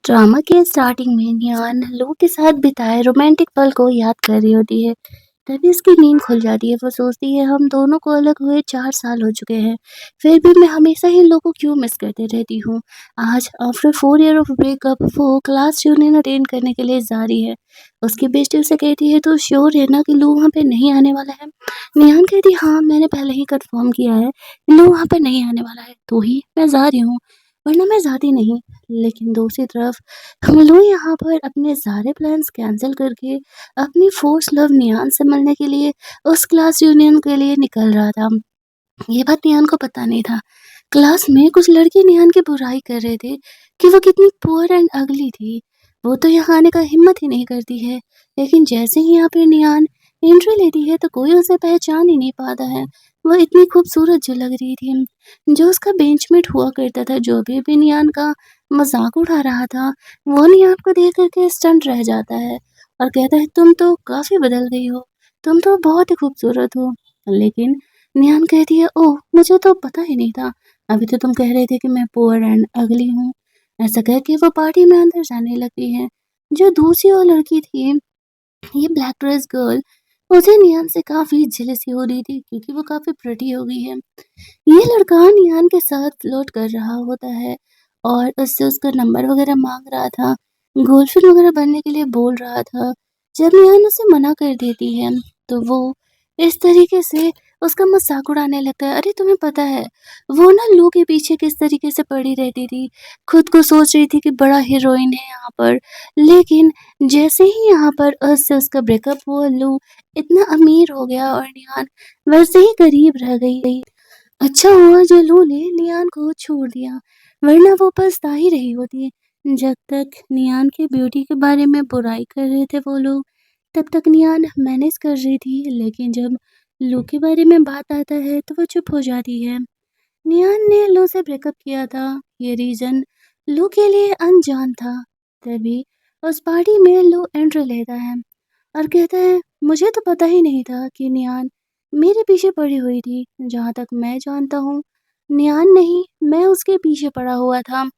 Drama के starting में नियान लू के साथ बिताए रोमांटिक पल को याद कर रही होती है। तभी उसकी नींद खुल जाती है। वो सोचती है हम दोनों को अलग हुए 4 साल हो चुके हैं, फिर भी मैं हमेशा इन लोगों को क्यों मिस करते रहती हूँ। आज आफ्टर 4 ईयर ऑफ ब्रेकअप वो क्लास यूनियन अटेंड करने के लिए जा रही है। उसकी बेस्टी उसे कहती है तो श्योर है ना कि लू वहाँ पे नहीं आने वाला है। नियान कहती है हाँ मैंने पहले ही कंफर्म किया है, लू वहाँ पे नहीं आने वाला है तो ही मैं जा रही हूँ, वरना मैं जाती नहीं। लेकिन दूसरी तरफ हम लोग यहाँ पर अपने सारे प्लान्स कैंसिल करके अपनी फोर्स लव नियान से मिलने के लिए उस क्लास यूनियन के लिए निकल रहा था। ये बात नियान को पता नहीं था। क्लास में कुछ लड़के नियान की बुराई कर रहे थे कि वो कितनी पुअर एंड अगली थी। वो तो यहाँ आने का हिम्मत ही नहीं करती है। लेकिन जैसे ही यहाँ पे नियान एंट्री लेती है तो कोई उसे पहचान ही नहीं पाता है। वो इतनी खूबसूरत जो लग रही थी। जो उसका बेंचमेट हुआ करता था, जो भी नियान का मजाक उड़ा रहा था, वो नियान को देख करके स्टंट रह जाता है और कहता है तुम तो काफी बदल गई हो, तुम तो बहुत ही खूबसूरत हो। लेकिन निहान कहती है ओह मुझे तो पता ही नहीं था, अभी तो तुम कह रहे थे कि मैं पुअर एंड अगली हूँ। ऐसा कह के वो पार्टी में अंदर जाने लगती है। जो दूसरी और लड़की थी, ये ब्लैक ड्रेस गर्ल, उसे निहान से काफी जेलसी हो रही थी क्योंकि वो काफी प्रिटी हो गई है। ये लड़का निहान के साथ फ्लर्ट कर रहा होता है और उससे उसका नंबर वगैरह मांग रहा था, गर्लफ्रेंड वगैरह बनने के लिए बोल रहा था। जब निहान उसे मना कर देती है तो वो इस तरीके से उसका मजाक उड़ाने लगता है। अरे तुम्हें पता है वो ना लू के पीछे किस तरीके से पड़ी रहती थी, खुद को सोच रही थी कि बड़ा हीरोइन है यहाँ पर। लेकिन जैसे ही यहाँ पर उससे उसका ब्रेकअप हुआ, लू इतना अमीर हो गया और निहान वैसे ही गरीब रह गई। अच्छा हुआ जो लू ने नियान को छोड़ दिया, वरना वो पछता ही रही होती। जब तक नियान के ब्यूटी के बारे में बुराई कर रहे थे वो लोग, तब तक नियान मैनेज कर रही थी। लेकिन जब लू के बारे में बात आता है तो वो चुप हो जाती है। नियान ने लू से ब्रेकअप किया था, ये रीजन लू के लिए अनजान था। तभी उस पार्टी में लू एंट्री लेता है और कहता है मुझे तो पता ही नहीं था कि नियान मेरे पीछे पड़ी हुई थी। जहाँ तक मैं जानता हूँ नियान नहीं, मैं उसके पीछे पड़ा हुआ था।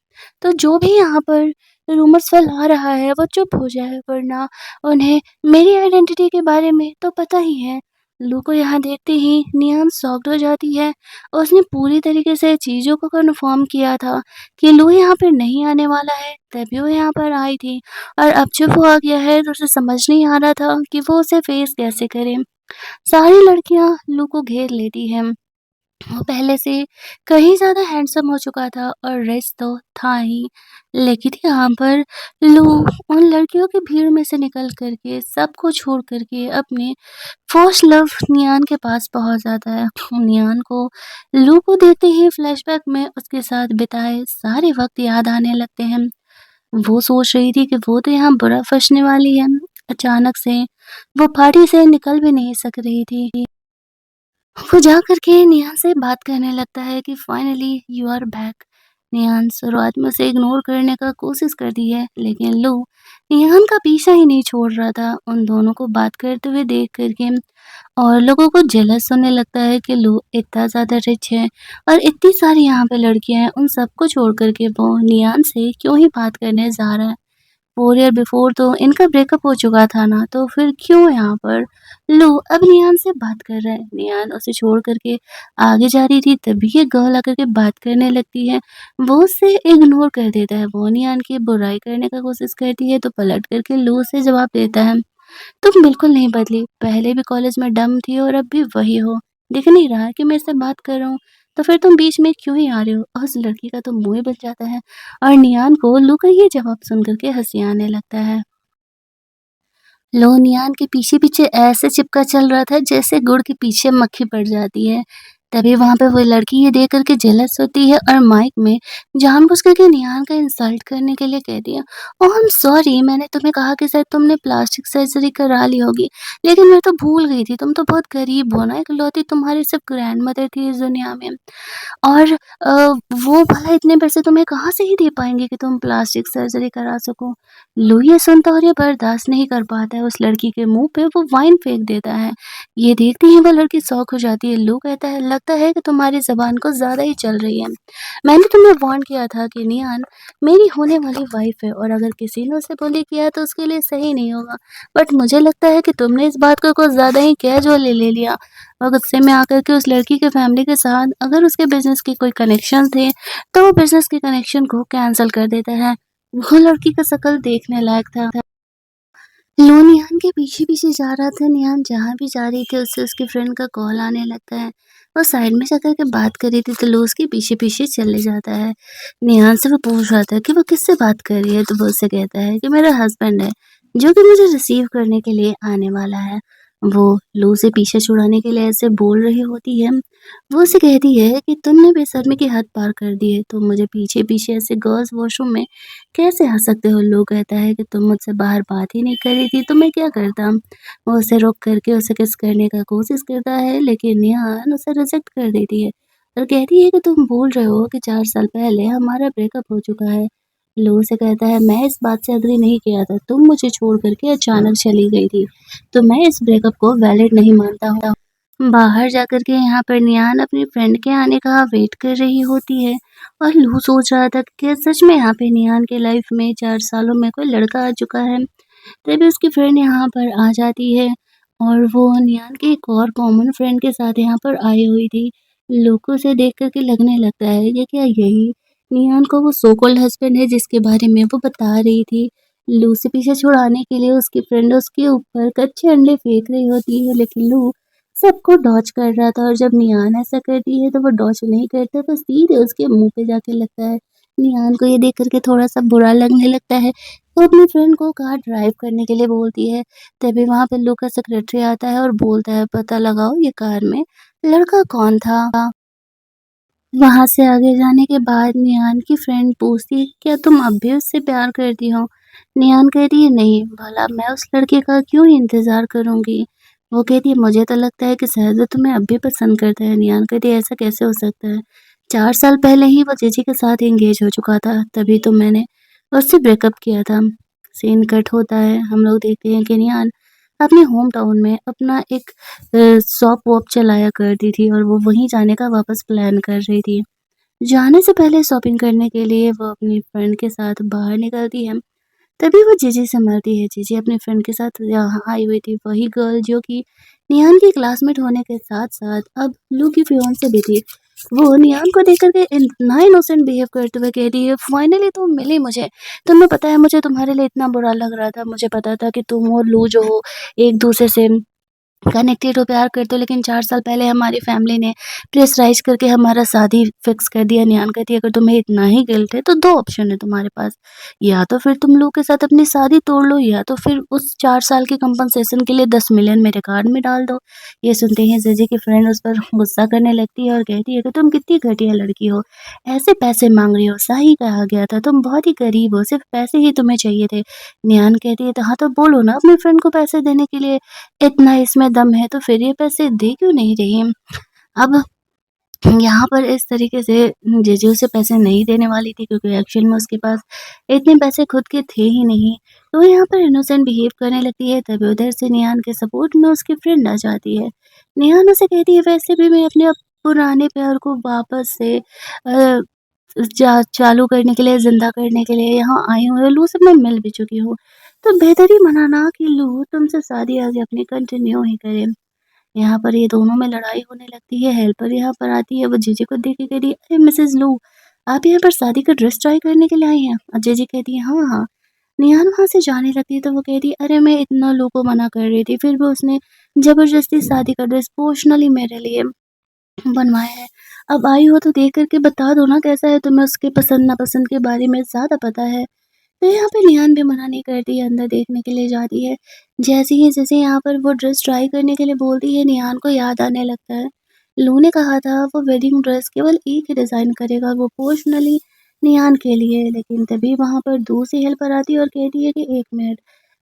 तो जो भी यहाँ पर रूमर्स फैला रहा है वो चुप हो जाए, वरना उन्हें मेरी आइडेंटिटी के बारे में तो पता ही है। लू को यहाँ देखते ही नियान शॉक्ड हो जाती है। उसने पूरी तरीके से चीज़ों को कन्फर्म किया था कि लू यहाँ पर नहीं आने वाला है, तभी वो यहाँ पर आई थी। और अब चुप हुआ गया है तो उसे समझ नहीं आ रहा था कि वो उसे फेस कैसे करे। सारी लड़कियां लू को घेर लेती हैं। वो पहले से कहीं ज़्यादा हैंडसम हो चुका था और रिच तो था ही। लेकिन यहाँ पर लू उन लड़कियों की भीड़ में से निकल करके सबको छोड़ करके अपने फर्स्ट लव नियान के पास पहुंच जाता है। नियान को लू को देखते ही फ्लैशबैक में उसके साथ बिताए सारे वक्त याद आने लगते हैं। वो सोच रही थी कि वो तो यहाँ बुरा फँसने वाली है। अचानक से वो पार्टी से निकल भी नहीं सक रही थी। वो जा कर के नेहा से बात करने लगता है कि फाइनली यू आर बैक। नेहान शुरुआत में उसे इग्नोर करने का कोशिश करती है, लेकिन लो नेहान का पीछा ही नहीं छोड़ रहा था उन दोनों को बात करते हुए देख करके। और लोगों को जेलस होने लगता है कि लो इतना ज़्यादा रिच है और इतनी सारी यहाँ पे लड़कियां हैं, उन सबको छोड़ करके वो नियान से क्यों ही बात करने जा रहा है। 4 ईयर बिफोर तो इनका ब्रेकअप हो चुका था ना, तो फिर क्यों यहाँ पर लो अब नियान से बात कर रहा है। नियान उसे छोड़ करके आगे जा रही थी, तभी ये गर्ल आकर के बात करने लगती है। वो उसे इग्नोर कर देता है। वो नियान की बुराई करने का कोशिश करती है तो पलट करके लो से जवाब देता है तुम बिल्कुल नहीं बदली, पहले भी कॉलेज में डम थी और अब भी वही हो। दिख नहीं रहा कि मैं इससे बात कर रहा हूँ, तो फिर तुम बीच में क्यों ही आ रहे हो। और उस लड़की का तो मुंह ही बन जाता है और नियान को लू का ये जवाब सुन करके हंसी आने लगता है। लो नियान के पीछे पीछे ऐसे चिपका चल रहा था जैसे गुड़ के पीछे मक्खी पड़ जाती है। तभी वहां पे वो लड़की ये देख करके जेलस होती है और माइक में जानबूझ करके नियान का इंसल्ट करने के लिए कहती है ओह आई एम सॉरी, मैंने तुम्हें कहा कि शायद तुमने प्लास्टिक सर्जरी करा ली होगी, लेकिन मैं तो भूल गई थी, तुम तो बहुत गरीब हो ना, इकलौती तुम्हारी सिर्फ ग्रैंड मदर थी इस दुनिया में। और वो भला इतने पैसे तुम्हें कहाँ से ही दे पाएँगे कि तुम प्लास्टिक सर्जरी करा सको। लू ये सुनता और ये बर्दाश्त नहीं कर पाता है, उस लड़की के मुँह पे वो वाइन फेंक देता है। ये देखते ही वो लड़की शॉक हो जाती है। लू कहता है लगता है कि तुम्हारी ज़ुबान कुछ ज़्यादा ही चल रही है। मैंने तुम्हें वार्न किया था कि नियान मेरी होने वाली वाइफ़ है और अगर किसी ने उसे बुली किया तो उसके लिए सही नहीं होगा। बट मुझे लगता है कि तुमने इस बात को कुछ ज़्यादा ही कैज़ुअली ले लिया और गुस्से में आकर के उस लड़की के फैमिली के साथ अगर उसके बिज़नेस के कोई कनेक्शन थे, तो वो बिज़नेस के कनेक्शन को कैंसल कर देता है। वो लड़की का शक्ल देखने लायक था। लो निहान के पीछे-पीछे जा रहा था। निहान जहाँ भी जा रही थी उससे उसके फ्रेंड का कॉल आने लगता है। वो साइड में जाकर के बात कर रही थी तो लो उसके पीछे-पीछे चले जाता है। निहान से वो पूछ रहा था कि वो किससे बात कर रही है तो वो उससे कहता है कि मेरा हस्बैंड है जो कि मुझे रिसीव करने के लिए आने वाला है। वो लो से पीछे छुड़ाने के लिए ऐसे बोल रही होती है। वो उसे कहती है कि तुमने बेशर्मी की हद पार कर दी है। तुम मुझे पीछे-पीछे ऐसे गर्ल्स वॉशरूम में कैसे आ सकते हो? लो कहता है कि तुम मुझसे बाहर बात ही नहीं कर रही थी तो मैं क्या करता? वो उसे रोक करके उसे किस करने का कोशिश करता है लेकिन नेहान उसे रिजेक्ट कर देती है और कहती है कि तुम भूल रहे हो कि 4 साल पहले हमारा ब्रेकअप हो चुका है। लो उसे कहता है मैं इस बात से एग्री नहीं किया था, तुम मुझे छोड़ कर के अचानक चली गई थी, तो मैं इस ब्रेकअप को वैलिड नहीं मानता हूँ। बाहर जाकर के यहाँ पर नियान अपनी फ्रेंड के आने का वेट कर रही होती है और लू सोच रहा था कि क्या सच में यहाँ पे नियान के लाइफ में 4 सालों में कोई लड़का आ चुका है। तभी उसकी फ्रेंड यहाँ पर आ जाती है और वो नियान की एक और कॉमन फ्रेंड के साथ यहाँ पर आई हुई थी। लू को उसे देख कर के लगने लगता है कि क्या यही नियान को वो सो कॉल्ड हस्बैंड है जिसके बारे में वो बता रही थी। लू से पीछे छुड़ाने के लिए उसकी फ्रेंड उसके ऊपर कच्चे अंडे फेंक रही होती है लेकिन लू सबको डॉज कर रहा था और जब नियान ऐसा करती है तो वो डॉज नहीं करता, वो सीधे उसके मुँह पे जाके लगता है। नियान को ये देख कर के थोड़ा-सा बुरा लगने लगता है। वो अपनी फ्रेंड को कार ड्राइव करने के लिए बोलती है। तभी वहाँ पे लू का सेक्रेटरी आता है और बोलता है, पता लगाओ ये कार में लड़का कौन था? वहाँ से आगे जाने के बाद नियान की फ्रेंड पूछती है, क्या तुम अब भी उससे प्यार करती हो? नियान कहती है, नहीं, भला मैं उस लड़के का क्यों इंतज़ार करूँगी? वो कहती है, मुझे तो लगता है कि शायद वो तुम्हें अब भी पसंद करता है। नियान कहती है, ऐसा कैसे हो सकता है? 4 साल पहले ही वो जीजी के साथ एंगेज हो चुका था, तभी तो मैंने उससे ब्रेकअप किया था। सीन कट होता है, हम लोग देखते हैं कि नियान अपने होम टाउन में अपना एक शॉप-वॉप चलाया करती थी और वो वहीं जाने का वापस प्लान कर रही थी। जाने से पहले शॉपिंग करने के लिए वो अपनी फ्रेंड के साथ बाहर निकलती है। तभी वो जीजी से मिलती है। जीजी अपनी फ्रेंड के साथ यहाँ आई हुई थी, वही गर्ल जो कि निहान की क्लासमेट होने के साथ-साथ अब लू की फियांसे भी थी। वो निहान को देख कर के इतना इनोसेंट बिहेव करते हुए कह रही है, फाइनली तुम मिली मुझे। तुम्हें पता है मुझे तुम्हारे लिए इतना बुरा लग रहा था। मुझे पता था कि तुम और लू जो हो एक-दूसरे से कनेक्टेड हो, प्यार करते हो, लेकिन 4 साल पहले हमारी फैमिली ने प्रेशराइज़ करके हमारा शादी फिक्स कर दिया। नियान कहती है, अगर तुम्हें इतना ही गिल्ट है तो 2 ऑप्शन है तुम्हारे पास। या तो फिर तुम लोग के साथ अपनी शादी तोड़ लो या तो फिर उस 4 साल के कंपनसेशन के लिए 10 मिलियन मेरे कार्ड में डाल दो। ये सुनते ही जीजी की फ्रेंड उस पर गुस्सा करने लगती है और कहती है कि तुम कितनी घटिया लड़की हो, ऐसे पैसे माँग रही हो। सही कहा गया था, तुम बहुत ही गरीब हो, सिर्फ़ पैसे ही तुम्हें चाहिए थे। नियान कहती है, तो हाँ, तो बोलो ना अपनी फ्रेंड को पैसे देने के लिए, इतना इसमें दम है तो फिर ये पैसे दे क्यों नहीं रही? अब यहाँ पर इस तरीके से जीजू उसे पैसे नहीं देने वाली थी क्योंकि एक्चुअल में उसके पास इतने पैसे खुद के थे ही नहीं। तो वो यहाँ पर इनोसेंट बिहेव करने लगती है, तभी उधर से निहान के सपोर्ट में उसकी फ्रेंड आ जाती है। निहान उसे कहती है, वैसे भी मैं अपने पुराने प्यार को वापस से चालू करने के लिए, ज़िंदा करने के लिए यहाँ आई हूँ और लू से मैं मिल भी चुकी हूँ। तो बेहतर ही माना ना कि लू तुमसे शादी आगे अपनी कंटिन्यू ही करे। यहाँ पर ये दोनों में लड़ाई होने लगती है, हेल्पर यहाँ पर आती है, वो जीजी को देख के कह रही है, अरे मिसेज़ लू, आप यहाँ पर शादी का ड्रेस ट्राई करने के लिए आई हैं? और जीजी कहती है, हाँ, हाँ। निहान वहाँ से जाने लगती है तो वो कहती है, अरे मैं इतना लो को मना कर रही थी, फिर भी उसने ज़बरदस्ती शादी का ड्रेस पर्सनली मेरे लिए बनवाया है। अब आई हो तो देख कर के बता दो ना कैसा है, तुम्हें उसके पसंद-नापसंद के बारे में ज़्यादा पता है। तो यहाँ पे निहान भी मना नहीं करती है, अंदर देखने के लिए जाती है। जैसे यहाँ पर वो ड्रेस ट्राई करने के लिए बोलती है, निहान को याद आने लगता है। लू ने कहा था वो वेडिंग ड्रेस केवल एक ही डिज़ाइन करेगा, वो पर्सनली निहान के लिए। लेकिन तभी वहाँ पर दूसरी हेल्पर आती है और कहती है कि 1 मिनट,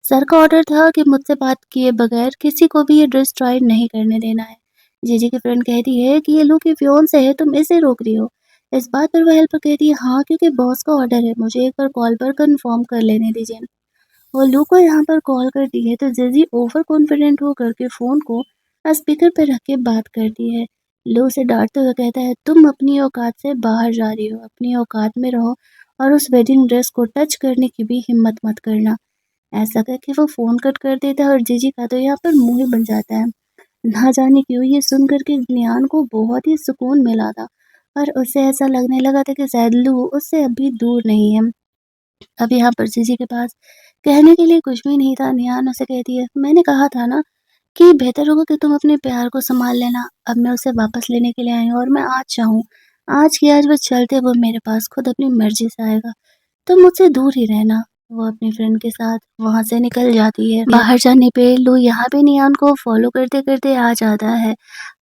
सर का ऑर्डर था कि मुझसे बात किए बगैर किसी को भी ये ड्रेस ट्राई नहीं करने देना है। जीजी की फ्रेंड कहती है कि ये लू की फियांसे है, तुम इसे रोक रही हो। इस बात पर वह हेल्पर कहती है, हाँ, क्योंकि बॉस का ऑर्डर है, मुझे एक बार कॉल पर कंफर्म कर लेने दीजिए। वो लू को यहाँ पर कॉल करती है तो जीजी ओवर कॉन्फिडेंट होकर के फ़ोन को स्पीकर पे रख के बात करती है। लू उसे डाँटते हुए कहता है, तुम अपनी औकात से बाहर जा रही हो, अपनी औकात में रहो और उस वेडिंग ड्रेस को टच करने की भी हिम्मत मत करना। ऐसा करके वो फ़ोन कट कर देता है और जीजी का तो यहाँ पर मुँह ही बन जाता है। ना जाने क्यों ये सुन कर के ज्ञान को बहुत ही सुकून मिला था और उसे ऐसा लगने लगा था कि शायद लू उससे अभी दूर नहीं है। अब यहाँ पर जीजी के पास कहने के लिए कुछ भी नहीं था। निहान उसे कहती है, मैंने कहा था ना कि बेहतर होगा कि तुम अपने प्यार को सँभाल लेना। अब मैं उसे वापस लेने के लिए आई हूँ और मैं आज चाहूँ, आज की आज वो चलते हुए मेरे पास खुद अपनी मर्ज़ी से आएगा। तुम मुझसे दूर ही रहना। वो अपनी फ्रेंड के साथ वहाँ से निकल जाती है। बाहर जाने पे लू यहाँ पे निहान को फ़ॉलो करते-करते आ जाता है।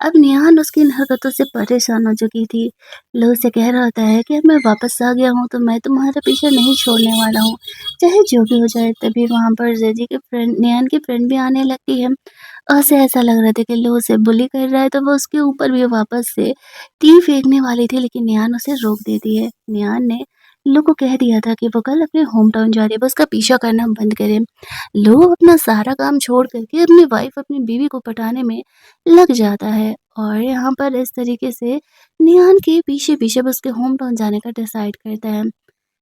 अब निहान उसकी इन हरकतों से परेशान हो चुकी थी। लू उसे कह रहा होता है कि अब मैं वापस आ गया हूँ तो मैं तुम्हारा पीछा नहीं छोड़ने वाला हूँ, चाहे जो भी हो जाए। तभी वहाँ पर जेजी की फ्रेंड निहान की फ्रेंड भी आने लगती है। उसे ऐसा लग रहा था कि लू उसे बुली कर रहा है तो वो उसके ऊपर भी वापस से तीर फेंकने वाली थी, लेकिन निहान उसे रोक देती है। निहान ने लू को कह दिया था कि वो कल अपने होम टाउन जा रही है, वो उसका पीछा करना बंद करे। लू अपना सारा काम छोड़ करके अपनी वाइफ अपनी बीवी को पटाने में लग जाता है और यहाँ पर इस तरीके से निहान के पीछे पीछे वो उसके होम टाउन जाने का डिसाइड करता है।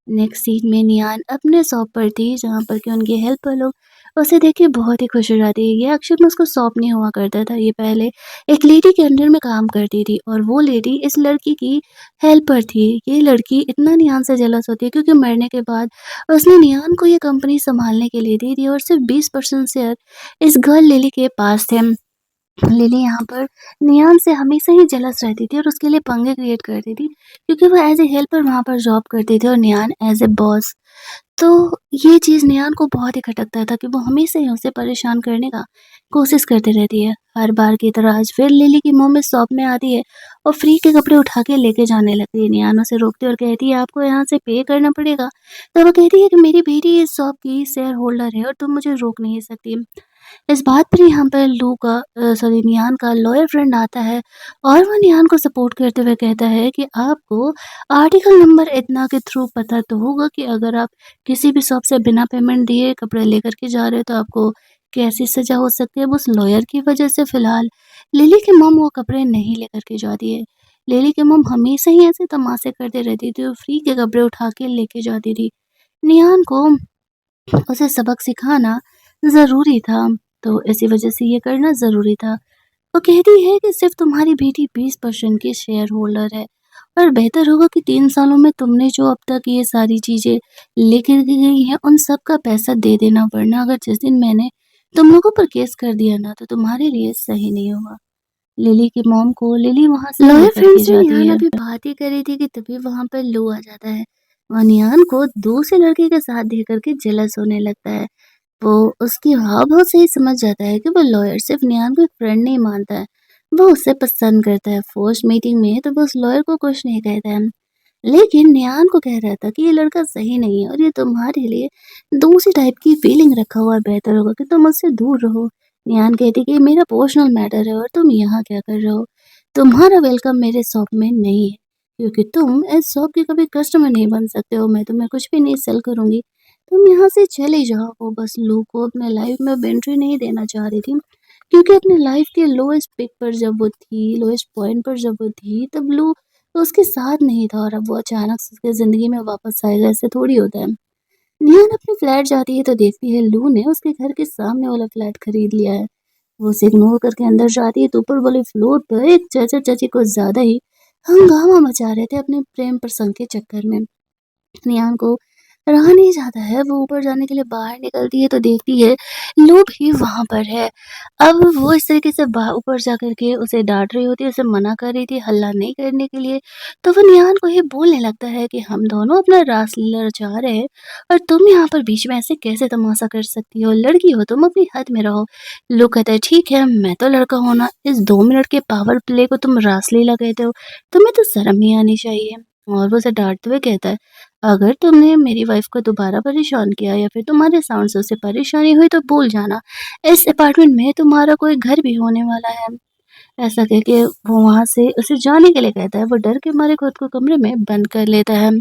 नेक्स्ट सीन में नियान अपने शॉप पर थी जहाँ पर कि उनके हेल्पर लोग उसे देख के बहुत ही खुश हो जाती है। ये एक्चुअल में उसको शॉप नहीं हुआ करता था, ये पहले एक लेडी के अंडर में काम करती थी और वो लेडी इस लड़की की हेल्पर थी। ये लड़की इतना नियान से जेलस होती है क्योंकि मरने के बाद उसने नियान को ये कंपनी संभालने के लिए दी थी और सिर्फ 20% शेयर इस गर्ल लिली के पास थे। लिली यहाँ पर नियान से हमेशा ही जेलस रहती थी और उसके लिए पंगे क्रिएट करती थी क्योंकि वो एज ए हेल्पर वहाँ पर जॉब करती थी और नियान एज ए बॉस। तो ये चीज़ नियान को बहुत ही खटकता था कि वो हमेशा ही उसे परेशान करने का कोशिश करती रहती है। हर बार की तरह आज फिर लिली की मम्मी शॉप में आती है और फ्री के कपड़े उठा के लेके जाने लगती है। नियान उसे रोकती है और कहती है आपको यहाँ से पे करना पड़ेगा। तो वो कहती है कि मेरी बेटी इस शॉप की शेयर होल्डर है और तुम मुझे रोक नहीं सकती। इस बात पर यहाँ पर लू का सॉरी नियान का लॉयर फ्रेंड आता है और वो नियान को सपोर्ट करते हुए कहता है कि आपको आर्टिकल नंबर इतना के थ्रू पता तो होगा कि अगर आप किसी भी शॉप से बिना पेमेंट दिए कपड़े लेकर के जा रहे हो तो आपको कैसी सज़ा हो सकती है। अब उस लॉयर की वजह से फ़िलहाल लिली की मॉम वो कपड़े नहीं लेकर के जाती है। लिली की मॉम हमेशा ही ऐसे तमाशे करते रहती थी और फ्री के कपड़े उठा के लेके जाती थी। नियान को उसे सबक सिखाना ज़रूरी था, तो इसी वजह से ये करना ज़रूरी था। वो कहती है कि सिर्फ़ तुम्हारी बेटी 20% की शेयर होल्डर है और बेहतर होगा कि 3 सालों में तुमने जो अब तक ये सारी चीज़ें लेकर के गई हैं, उन सब का पैसा दे देना, वरना अगर जिस दिन मैंने तुम लोगों पर केस कर दिया ना, तो तुम्हारे लिए सही नहीं होगा। लिली की मॉम को लिली वहाँ से लॉयर लेकर के फ्रेंड्स में जाती निहान है। अभी बात ही कर रही थी कि तभी वहाँ पर लू आ जाता है। वो निहान को दूसरे लड़के के साथ देख कर के जेलस होने लगता है। वो उसकी हाव-भाव से ही समझ जाता है कि वो लॉयर सिर्फ़ निहान को एक फ्रेंड नहीं मानता है, वो उसे पसंद करता है। फर्स्ट मीटिंग में तो वो उस लॉयर को कुछ नहीं कहता है, लेकिन निहान को कह रहा था कि ये लड़का सही नहीं है और ये तुम्हारे लिए दूसरी टाइप की फीलिंग रखा हुआ है, बेहतर होगा कि तुम उससे दूर रहो। निहान कहती कि ये मेरा पर्सनल मैटर है और तुम यहाँ क्या कर रहे हो? तुम्हारा वेलकम मेरे शॉप में नहीं है, क्योंकि तुम इस शॉप के कभी कस्टमर नहीं बन सकते हो। मैं तुम्हें कुछ भी नहीं सेल करूँगी, तुम यहाँ से चले जाओ। वो बस लू को अपने लाइफ में अब एंट्री नहीं देना चाह रही थी, क्योंकि अपने लाइफ के लोएस्ट पीक पर जब वो थी, लोएस्ट पॉइंट पर जब वो थी, तब लू तो उसके साथ नहीं था और अब वो अचानक से उसकी ज़िंदगी में वापस आएगा, ऐसे थोड़ी होता है। निहान अपने फ्लैट जाती है तो देखती है लू ने उसके घर के सामने वाला फ्लैट खरीद लिया है। वो उसे इग्नोर करके अंदर जाती है तो ऊपर वाले फ्लोर पर एक चाचा-चाची कुछ ज़्यादा ही हंगामा मचा रहे थे अपने प्रेम प्रसंग के चक्कर में। निहान को रहा नहीं जाता है, वो ऊपर जाने के लिए बाहर निकलती है तो देखती है लू भी वहाँ पर है। अब वो इस तरीके से ऊपर जा कर के उसे डाँट रही होती है, उसे मना कर रही थी हल्ला नहीं करने के लिए, तो वो निहान को ये बोलने लगता है कि हम दोनों अपना रासलीला रचा रहे हैं और तुम यहाँ पर बीच में ऐसे कैसे तमाशा कर सकती हो? लड़की हो तुम, अपनी हद में रहो। लू कहता है ठीक है, मैं तो लड़का हूँ ना, इस 2 मिनट के पावर प्ले को तुम रासलीला कहते हो? तुम्हें तो शर्म ही आनी चाहिए। और वो उसे डाँटते हुए कहता है अगर तुमने मेरी वाइफ को दोबारा परेशान किया या फिर तुम्हारे साउंड से उसे परेशानी हुई तो भूल जाना, इस अपार्टमेंट में तुम्हारा कोई घर भी होने वाला है। ऐसा कह के वो वहाँ से उसे जाने के लिए कहता है। वो डर के मारे खुद को कमरे में बंद कर लेता है।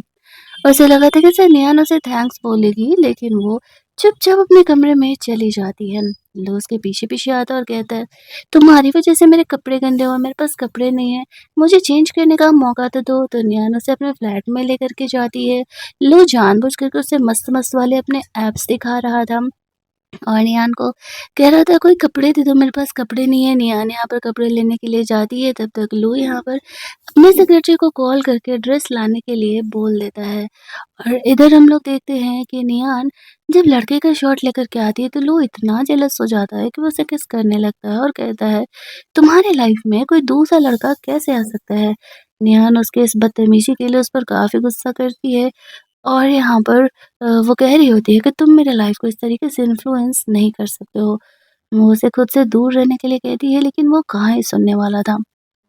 उसे लगा था कि शायद नेहा उसे थैंक्स बोलेगी, लेकिन वो चुपचाप अपने कमरे में चली जाती है। लू उसके पीछे-पीछे आता है और कहता है, "तुम्हारी वज़ह से मेरे कपड़े गंदे हुए, मेरे पास कपड़े नहीं हैं, मुझे चेंज करने का मौका तो दो।" तो नियान उसे अपने फ्लैट में लेकर के जाती है। लू जानबूझ कर के उसे मस्त-मस्त वाले अपने ऐप्स दिखा रहा था। और नियान को कह रहा था, कोई कपड़े दे दो, मेरे पास कपड़े नहीं है। नियान यहाँ पर कपड़े लेने के लिए जाती है, तब तक लू यहाँ पर अपने सेक्रेटरी को कॉल करके ड्रेस लाने के लिए बोल देता है। और इधर हम लोग देखते हैं कि नियान जब लड़के का शॉट लेकर के आती है तो लू इतना जेलस हो जाता है कि वो उसे किस करने लगता है और कहता है, तुम्हारे लाइफ में कोई दूसरा लड़का कैसे आ सकता है। नियान उसके इस बदतमीजी के लिए उस पर काफी गुस्सा करती है। और यहाँ पर वो कह रही होती है कि तुम मेरे लाइफ को इस तरीके से इन्फ्लुएंस नहीं कर सकते हो। वो उसे खुद से दूर रहने के लिए कहती है, लेकिन वो कहाँ ही सुनने वाला था।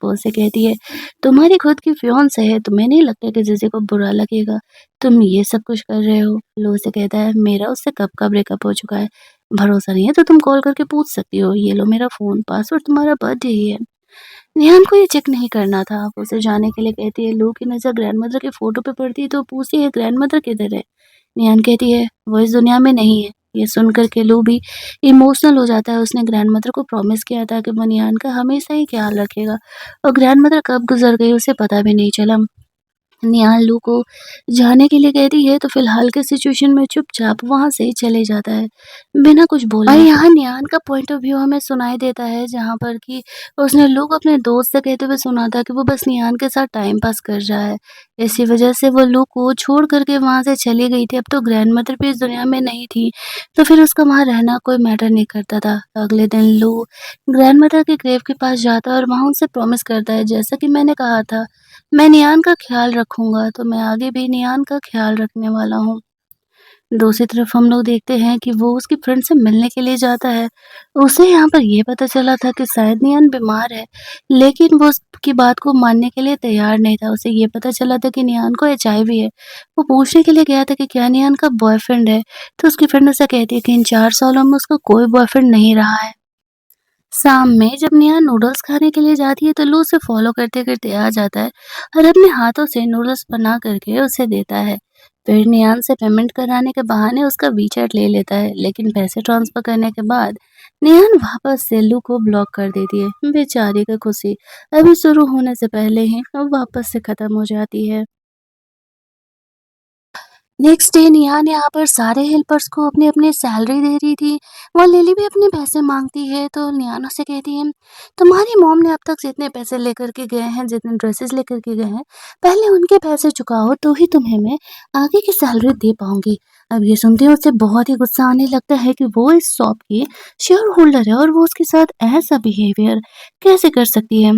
वो उसे कहती है, तुम्हारी खुद की फियांसे है, तुम्हें नहीं लगता कि जीजी को बुरा लगेगा, तुम ये सब कुछ कर रहे हो। लो उसे कहता है, मेरा उससे कब का ब्रेकअप हो चुका है, भरोसा नहीं है तो तुम कॉल करके पूछ सकती हो, ये लो मेरा फ़ोन, पासवर्ड तुम्हारा बर्थडे ही है। नेहान को ये चेक नहीं करना था, वो उसे जाने के लिए कहती है। लू की नज़र ग्रैंडमदर की फ़ोटो पे पड़ती है तो पूछती है, ग्रैंडमदर किधर है? नेहान कहती है, वो इस दुनिया में नहीं है। ये सुन कर के लू भी इमोशनल हो जाता है। उसने ग्रैंडमदर को प्रॉमिस किया था कि वो नेहान का हमेशा ही ख्याल रखेगा, और ग्रैंडमदर कब गुज़र गई उसे पता भी नहीं चला। निहाल लू को जाने के लिए कहती है तो फिलहाल के सिचुएशन में चुपचाप वहाँ से चले जाता है, बिना कुछ बोले। और यहाँ निहान का पॉइंट ऑफ व्यू हमें सुनाई देता है, जहाँ पर कि उसने लू को अपने दोस्त से कहते हुए सुना था कि वो बस निहान के साथ टाइम पास कर रहा है। इसी वजह से वो लू को छोड़ कर के वहाँ से चली गई थी। अब तो ग्रैंडमदर भी इस दुनिया में नहीं थी, तो फिर उसका वहाँ रहना कोई मैटर नहीं करता था। अगले दिन लू ग्रैंडमदर के ग्रेव के पास जाता है और वहाँ उनसे प्रॉमिस करता है, जैसा कि मैंने कहा था मैं नियान का ख़्याल रखूँगा, तो मैं आगे भी नियान का ख़्याल रखने वाला हूँ। दूसरी तरफ हम लोग देखते हैं कि वो उसकी फ्रेंड से मिलने के लिए जाता है। उसे यहाँ पर ये पता चला था कि शायद नियान बीमार है, लेकिन वो उसकी बात को मानने के लिए तैयार नहीं था। उसे ये पता चला था कि नियान को एचआईवी है। वो पूछने के लिए गया था कि क्या नियान का बॉयफ्रेंड है, तो उसकी फ्रेंड उसे कहती है कि इन 4 सालों में उसका कोई बॉयफ्रेंड नहीं रहा है। शाम में जब नेहा नूडल्स खाने के लिए जाती है तो लू उसे फॉलो करते-करते आ जाता है और अपने हाथों से नूडल्स बना करके उसे देता है। फिर नियान से पेमेंट कराने के बहाने उसका वीचैट ले लेता है, लेकिन पैसे ट्रांसफर करने के बाद नियान वापस से लू को ब्लॉक कर देती है। बेचारी की खुशी अभी शुरू होने से पहले ही अब वापस से खत्म हो जाती है। नेक्स्ट डे निहान यहाँ पर सारे हेल्पर्स को अपनी-अपनी सैलरी दे रही थी। वो लिली भी अपने पैसे माँगती है तो निहान उससे कहती है, तुम्हारी मॉम ने अब तक जितने पैसे लेकर के गए हैं, जितने ड्रेसेस लेकर के गए हैं, पहले उनके पैसे चुकाओ तो ही तुम्हें मैं आगे की सैलरी दे पाऊँगी। अब ये सुनते ही उसे बहुत ही गुस्सा आने लगता है कि वो इस शॉप की शेयर होल्डर है और वो उसके साथ ऐसा बिहेवियर कैसे कर सकती है।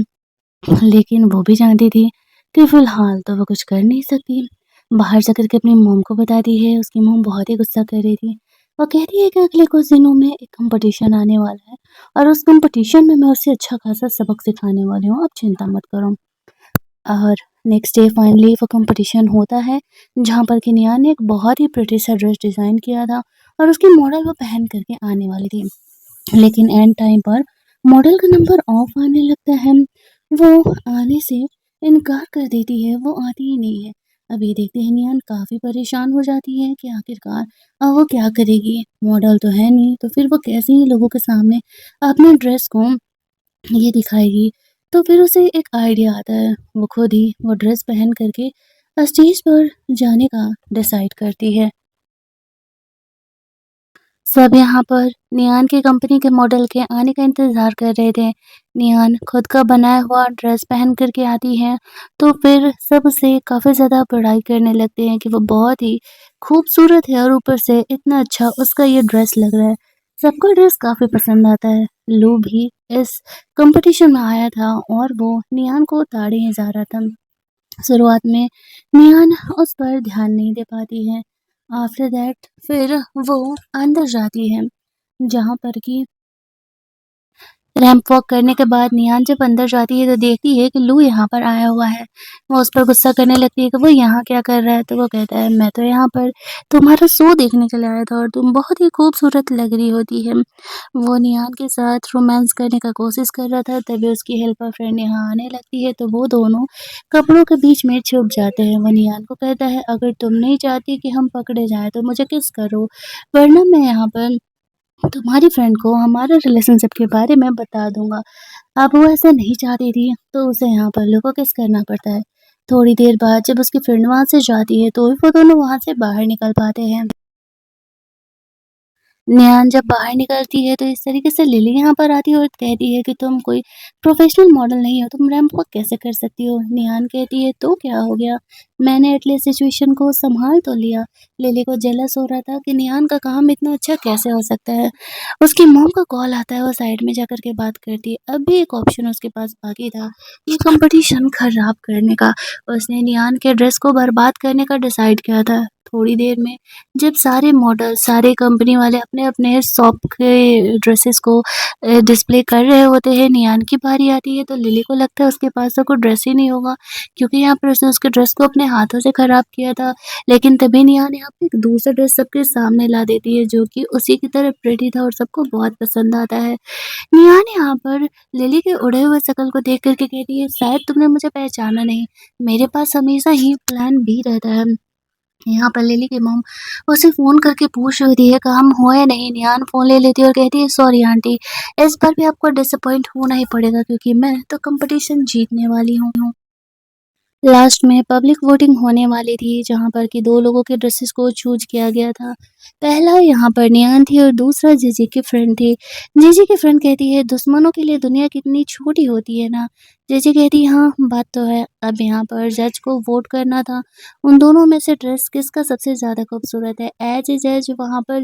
लेकिन वो भी जानती थी कि फ़िलहाल तो वो कुछ कर नहीं सकती। बाहर जाकर के अपनी मॉम को बताती है, उसकी मॉम बहुत ही गुस्सा कर रही थी। वो कहती है कि अगले कुछ दिनों में एक कॉम्पिटिशन आने वाला है और उस कॉम्पिटिशन में मैं उसे अच्छा खासा सबक सिखाने वाली हूँ, आप चिंता मत करो। और नेक्स्ट डे फाइनली वो कॉम्पिटिशन होता है, जहाँ पर कि निया ने एक बहुत ही प्रिटी सा ड्रेस डिज़ाइन किया था और उसकी मॉडल वो पहन कर के आने वाली थी। लेकिन एंड टाइम पर मॉडल का नंबर ऑफ आने लगता है। वो आने से इनकार कर देती है, वो आती ही नहीं है। अब ये देखते ही नियान काफ़ी परेशान हो जाती है कि आखिरकार अब वो क्या करेगी? मॉडल तो है नहीं, तो फिर वो कैसे ही लोगों के सामने अपने ड्रेस को ये दिखाएगी? तो फिर उसे एक आइडिया आता है, वो खुद ही वो ड्रेस पहन कर के स्टेज पर जाने का डिसाइड करती है। सब यहाँ पर नियान की कंपनी के मॉडल के आने का इंतज़ार कर रहे थे। नियान खुद का बनाया हुआ ड्रेस पहन कर के आती है, तो फिर सब उसे काफ़ी ज़्यादा बड़ाई करने लगते हैं कि वो बहुत ही खूबसूरत है और ऊपर से इतना अच्छा उसका ये ड्रेस लग रहा है। सबको ड्रेस काफ़ी पसंद आता है। लू भी इस कॉम्पिटिशन में आया था और वो नियान को ताड़े ही जा रहा था। शुरुआत में निहान उस पर ध्यान नहीं दे पाती है। आफ्टर दैट फिर वो अंदर जाती है, जहाँ पर कि रैंप वॉक करने के बाद नियान जब अंदर जाती है तो देखती है कि लू यहाँ पर आया हुआ है। वो उस पर गुस्सा करने लगती है कि वो यहाँ क्या कर रहा है? तो वो कहता है, मैं तो यहाँ पर तुम्हारा शो देखने के लिए आया था और तुम बहुत ही खूबसूरत लग रही होती है। वो नियान के साथ रोमांस करने का कोशिश कर रहा था, तभी उसकी हेल्पर फ्रेंड यहाँ आने लगती है, तो वो दोनों कपड़ों के बीच में छुप जाते हैं। वो नियान को कहता है, अगर तुम नहीं चाहती कि हम पकड़े जाएँ तो मुझे किस करो, वरना मैं यहाँ पर तुम्हारी फ्रेंड को हमारे रिलेशनशिप के बारे में बता दूँगा। अब वो ऐसा नहीं चाहती थी, तो उसे यहाँ पर लू को किस करना पड़ता है। थोड़ी देर बाद जब उसकी फ्रेंड वहाँ से जाती है, तो वो दोनों वहाँ से बाहर निकल पाते हैं। नेहान जब बाहर निकलती है तो इस तरीके से लिली यहाँ पर आती है और कहती है कि तुम कोई प्रोफेशनल मॉडल नहीं हो, तुम रैंप वॉक कैसे कर सकती हो? नेहान कहती है, तो क्या हो गया, मैंने एटलीस्ट सिचुएशन को संभाल तो लिया। लिली को जेलस हो रहा था कि नेहान का काम इतना अच्छा कैसे हो सकता है। उसकी मॉम का कॉल आता है, वो साइड में जाकर के बात करती है। अब भी एक ऑप्शन उसके पास बाकी था, ये कंपटीशन खराब करने का। उसने नेहान के ड्रेस को बर्बाद करने का डिसाइड किया था। थोड़ी देर में जब सारे मॉडल, सारे कंपनी वाले अपने-अपने शॉप के ड्रेसेस को डिस्प्ले कर रहे होते हैं, नियान की बारी आती है तो लिली को लगता है उसके पास तो कोई ड्रेस ही नहीं होगा, क्योंकि यहाँ पर उसने उसके ड्रेस को अपने हाथों से खराब किया था। लेकिन तभी नियान यहाँ पे एक दूसरा ड्रेस सबके सामने ला देती है, जो कि उसी की तरह प्रिटी था और सबको बहुत पसंद आता है। नियान यहाँ पर लिली के उड़े हुए शकल को देख कर के कहती है, शायद तुमने मुझे पहचाना नहीं, मेरे पास हमेशा ही प्लान बी रहता है। यहाँ पर लिली की मॉम उसे फ़ोन करके पूछ रही थी काम हुआ या नहीं। निहान फ़ोन ले लेती है और कहती है, सॉरी आंटी, इस बार भी आपको डिसअपॉइंट होना ही पड़ेगा क्योंकि मैं तो कंपटीशन जीतने वाली हूँ। लास्ट में पब्लिक वोटिंग होने वाली थी, जहाँ पर कि 2 लोगों के ड्रेसेस को चूज़ किया गया था। पहला यहाँ पर नियान थी और दूसरा जीजी की फ्रेंड थी। जीजी की फ्रेंड कहती है, दुश्मनों के लिए दुनिया कितनी छोटी होती है ना। जीजी कहती है, हाँ, बात तो है। अब यहाँ पर जज को वोट करना था। उन दोनों में से ड्रेस किसका सबसे ज़्यादा खूबसूरत है? एज ए जज वहाँ पर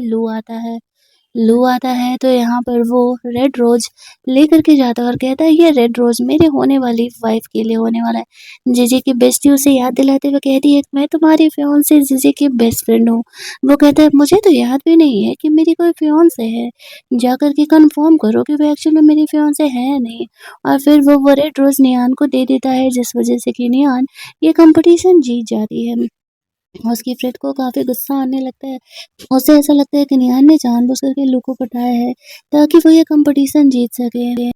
लू आता है तो यहाँ पर वो रेड रोज़ लेकर के जाता है और कहता है, ये रेड रोज़ मेरे होने वाली वाइफ़ के लिए होने वाला है। जीजी की बेस्टी उसे याद दिलाते हुए कहती है, मैं तुम्हारी फियांसे जीजी की बेस्ट फ्रेंड हूँ। वो कहता है, मुझे तो याद भी नहीं है कि मेरी कोई फियांसे है। जाकर के कन्फर्म करो कि वो एक्चुअली में मेरी फियांसे है नहीं। और फिर वो रेड रोज़ नियान को दे देता है, जिस वज़ह से कि नियान ये कॉम्पिटिशन जीत जाती है। उसकी फ्रेंड को काफ़ी गुस्सा आने लगता है। उसे ऐसा लगता है कि निहान ने जानबूझ कर के लू को पटाया है, ताकि वो ये कॉम्पिटिशन जीत सके।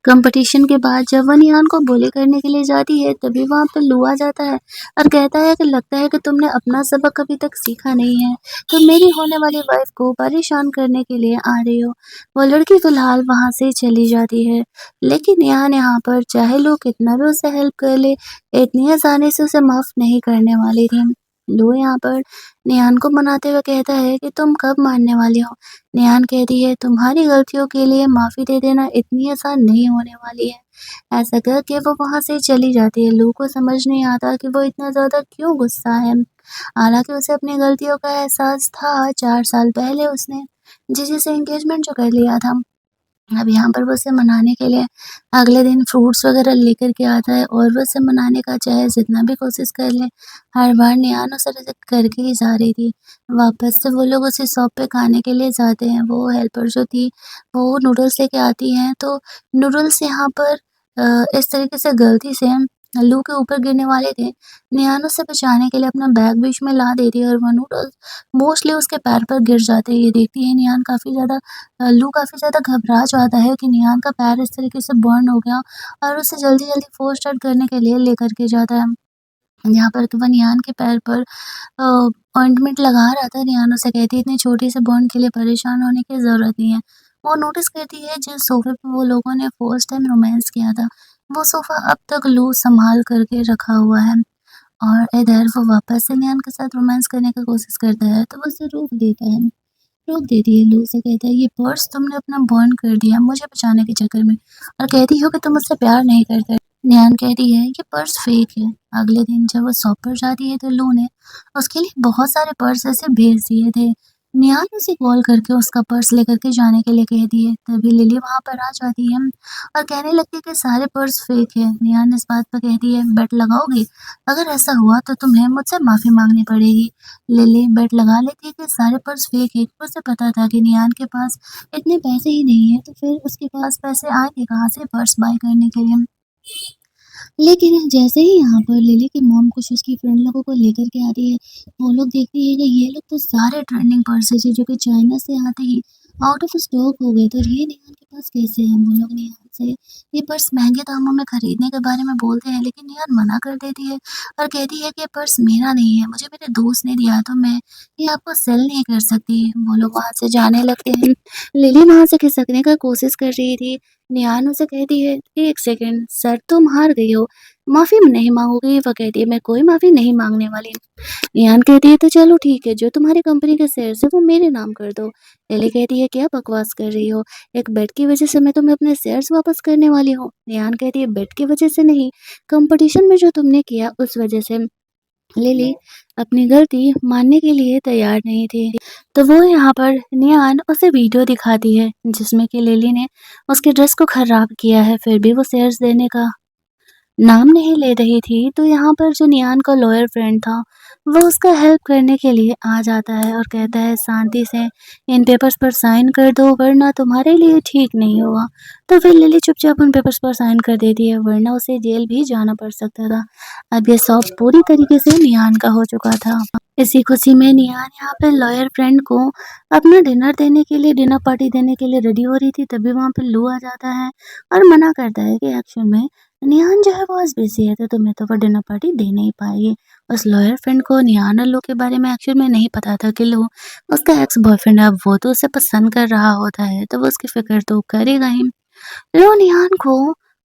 कंपटीशन के बाद जब वो निहान को बुली करने के लिए जाती है, तभी वहाँ पर लू आ जाता है और कहता है कि लगता है कि तुमने अपना सबक अभी तक सीखा नहीं है। तुम मेरी होने वाली वाइफ को परेशान करने के लिए आ रही हो। वो लड़की फिलहाल वहाँ से चली जाती है, लेकिन निहान यहाँ पर चाहे लू कितना भी उसे हेल्प कर ले, इतनी आसानी से उसे माफ़ नहीं करने वाली थी। लू यहाँ पर निहान को मनाते हुए कहता है कि तुम कब मानने वाली हो? नेहान कहती है, तुम्हारी गलतियों के लिए माफ़ी दे देना इतनी आसान नहीं होने वाली है। ऐसा कह के वो वहाँ से चली जाती है। लू को समझ नहीं आता कि वो इतना ज़्यादा क्यों गुस्सा है। हालाँकि उसे अपनी गलतियों का एहसास था, 4 साल पहले उसने जीजी से एंगेजमेंट जो कर लिया था। अब यहाँ पर वो उसे मनाने के लिए अगले दिन फ्रूट्स वगैरह लेकर के आता है और वो उसे मनाने का चाहे जितना भी कोशिश कर ले, हर बार नेहान उसे रिजेक्ट करके ही जा रही थी। वापस से वो लोग उसे शॉप पे खाने के लिए जाते हैं। वो हेल्पर जो थी, वो नूडल्स लेके आती हैं, तो नूडल्स यहाँ पर इस तरीके से गलती से लू के ऊपर गिरने वाले थे। नेहान उसे बचाने के लिए अपना बैग बीच में ला देती है और वो नूडल्स मोस्टली उसके पैर पर गिर जाते हैं। ये देखती है नेहान काफ़ी ज़्यादा लू काफ़ी ज़्यादा घबरा जाता है कि निहान का पैर इस तरीके से बर्न हो गया और उसे जल्दी-जल्दी फ़ोन स्टार्ट करने के लिए लेकर के जाता है। जहाँ पर कि वो निहान के पैर पर ऑइंटमेंट लगा रहा था। निहान उसे कहती है, इतनी छोटी से बर्न के लिए परेशान होने की ज़रूरत नहीं है। वो नोटिस करती है जिस सोफ़े पे वो लोगों ने फर्स्ट टाइम रोमांस किया था, वो सोफ़ा अब तक लू सँभाल कर के रखा हुआ है। और इधर वो वापस से निहान के साथ रोमांस करने की कोशिश करता है, तो वो उसे रोक देती है। लू से कहता है, ये पर्स तुमने अपना बर्न कर दिया मुझे बचाने के चक्कर में और कहती हो कि तुम मुझसे प्यार नहीं करते। निहान कहती है, ये पर्स फेक है। अगले दिन जब वो शॉप पर जाती है तो लू ने उसके लिए बहुत सारे पर्स ऐसे भेज दिए थे। निहाल उसे कॉल करके उसका पर्स लेकर के जाने के लिए कहती है। तभी लिली वहाँ पर आ जाती है और कहने लगती है कि सारे पर्स फेक है। निहाल इस बात पर कहती है, बेट लगाओगी? अगर ऐसा हुआ तो तुम्हें मुझसे माफी मांगनी पड़ेगी। लिली बेट लगा लेती है कि सारे पर्स फेक है। उसे पता था कि निहाल के पास इतने पैसे ही नहीं है, तो फिर उसके पास पैसे आएंगे कहाँ से पर्स बाय करने के लिए। लेकिन जैसे ही यहाँ पर लिली की मॉम कुछ उसकी फ्रेंड लोगों को लेकर के आती है, वो लोग देखती है कि ये लोग तो सारे ट्रेंडिंग पर्सेस है जो कि चाइना से आते ही आउट ऑफ स्टॉक हो गए, तो ये नेहान के पास कैसे हैं? वो लोग नेहान से ये पर्स महंगे दामों में खरीदने के बारे में बोलते हैं, लेकिन नेहान मना कर देती है और कहती है कि ये पर्स मेरा नहीं है, मुझे मेरे दोस्त ने दिया, तो मैं ये आपको सेल नहीं कर सकती। वो लोग वहाँ से जाने लगते हैं। लिली वहाँ से खिसकने का कोशिश कर रही थी। निहान उसे कहती है, एक सेकंड सर, तुम हार गई हो, माफी नहीं मांगोगी? वो कहती है, मैं कोई माफी नहीं मांगने वाली। निहान कहती है, तो चलो ठीक है, जो तुम्हारी कंपनी के शेयर्स है वो मेरे नाम कर दो। लिली कहती है, क्या बकवास कर रही हो? एक बेट की वजह से मैं तुम्हें अपने शेयर्स वापस करने वाली हूँ? निहान कहती है, बेट की वजह से नहीं, कंपटीशन में जो तुमने किया उस वजह से। लिली अपनी गलती मानने के लिए तैयार नहीं थी। तो वो यहाँ पर नियान उसे वीडियो दिखाती है जिसमें कि लिली ने उसके ड्रेस को खराब किया है, फिर भी वो शेयर्स देने का नाम नहीं ले रही थी। तो यहाँ पर जो नियान का लॉयर फ्रेंड था, वो उसका हेल्प करने के लिए आ जाता है और कहता है, शांति से इन पेपर्स पर साइन कर दो वरना तुम्हारे लिए ठीक नहीं होगा। तो फिर लिली चुपचाप उन पेपर्स पर साइन कर देती है, वरना उसे जेल भी जाना पड़ सकता था। अब ये सब पूरी तरीके से नियान का हो चुका था। इसी खुशी में नियान यहाँ पे लॉयर फ्रेंड को अपना डिनर देने के लिए, डिनर पार्टी देने के लिए रेडी हो रही थी, तभी वहाँ पे लू आ जाता है और मना करता है कि एक्चुअल में निहान जो है वो आज बिजी है, तो तुम्हें तो वो डिनर पार्टी दे नहीं पाएगी। उस लॉयर फ्रेंड को निहान और लू के बारे में एक्चुअल में नहीं पता था कि लू उसका एक्स बॉयफ्रेंड है। अब वो तो उसे पसंद कर रहा होता है, तो वो उसकी फिक्र तो करेगा ही। लू निहान को